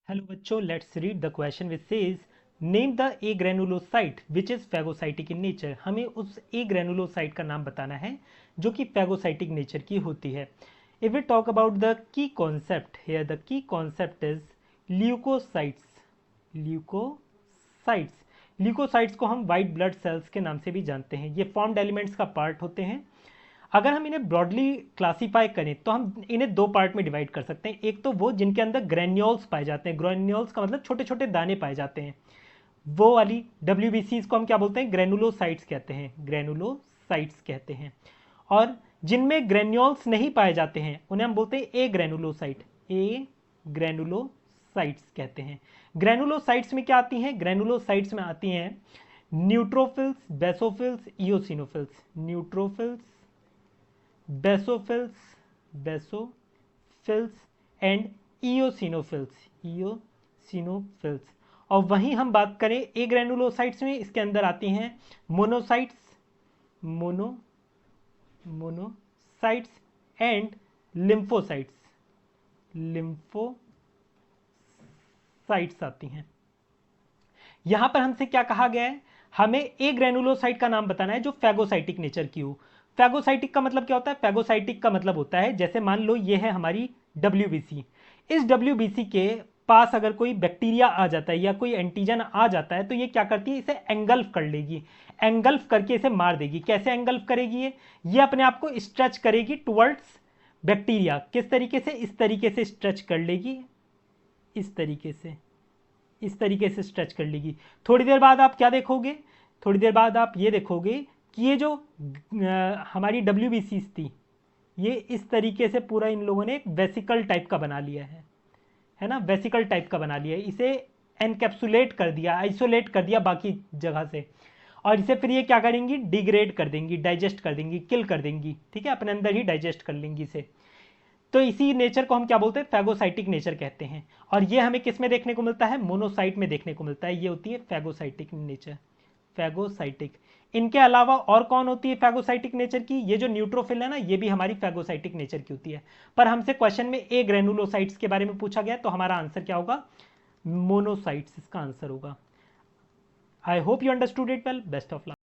Hello बच्चों, let's read the question which says name the A granulocyte which is phagocytic in nature. हमें उस ए granulocyte का नाम बताना है जो कि फेगोसाइटिक नेचर की होती है। If we talk about the key concept here, the key concept is leucocytes. Leucocytes leucocytes को हम वाइट ब्लड सेल्स के नाम से भी जानते हैं। ये फॉर्म्ड एलिमेंट्स का पार्ट होते हैं। अगर हम इन्हें ब्रॉडली क्लासीफाई करें तो हम इन्हें दो पार्ट में डिवाइड कर सकते हैं। एक तो वो जिनके अंदर ग्रेन्यूल्स पाए जाते हैं, ग्रेन्यूल्स का मतलब छोटे छोटे दाने पाए जाते हैं, वो वाली WBCs को हम क्या बोलते हैं, ग्रेनुलोसाइट्स कहते हैं, ग्रेनुलोसाइट्स कहते हैं। और जिनमें ग्रेन्यूल्स नहीं पाए जाते हैं उन्हें हम बोलते हैं ए ग्रेनुलोसाइट, ए ग्रेनुलोसाइट्स कहते हैं। ग्रेनुलोसाइट्स में क्या आती हैं, ग्रेनुलोसाइट्स में आती हैं neutrophils, basophils, eosinophils. Neutrophils, basophils and eosinophils. और वहीं हम बात करें ए ग्रेनुलोसाइट्स में, इसके अंदर आती हैं मोनोसाइट्स, मोनोसाइट्स एंड लिम्फोसाइट्स आती हैं। यहां पर हमसे क्या कहा गया है, हमें ए ग्रेनुलोसाइट का नाम बताना है जो फेगोसाइटिक नेचर की हो। फेगोसाइटिक का मतलब क्या होता है, फेगोसाइटिक का मतलब होता है, जैसे मान लो ये है हमारी WBC, इस WBC के पास अगर कोई बैक्टीरिया आ जाता है या कोई एंटीजन आ जाता है तो ये क्या करती है, इसे एंगल्फ कर लेगी, एंगल्फ करके इसे मार देगी। कैसे एंगल्फ करेगी, ये अपने आप को स्ट्रेच करेगी टुवर्ड्स बैक्टीरिया। किस तरीके से, इस तरीके से स्ट्रेच कर लेगी, इस तरीके से, इस तरीके से स्ट्रेच कर लेगी। थोड़ी देर बाद आप क्या देखोगे, थोड़ी देर बाद आप ये देखोगे कि ये जो हमारी WBCs थी, ये इस तरीके से पूरा इन लोगों ने एक वेसिकल टाइप का बना लिया है ना, वेसिकल टाइप का बना लिया है। इसे एनकैप्सुलेट कर दिया, आइसोलेट कर दिया बाकी जगह से, और इसे फिर ये क्या करेंगी, डिग्रेड कर देंगी, डाइजेस्ट कर देंगी, किल कर देंगी, ठीक है, अपने अंदर ही डाइजेस्ट कर लेंगी इसे। तो इसी नेचर को हम क्या बोलते हैं, फेगोसाइटिक नेचर कहते हैं। और ये हमें किस में देखने को मिलता है, मोनोसाइट में देखने को मिलता है। ये होती है फेगोसाइटिक नेचर, फेगोसाइटिक। इनके अलावा और कौन होती है फेगोसाइटिक नेचर की, ये जो न्यूट्रोफिल है ना, ये भी हमारी फेगोसाइटिक नेचर की होती है। पर हमसे क्वेश्चन में ए ग्रेनुलोसाइट्स के बारे में पूछा गया, तो हमारा आंसर क्या होगा, मोनोसाइट्स इसका आंसर होगा। I hope you understood it well. Best of luck.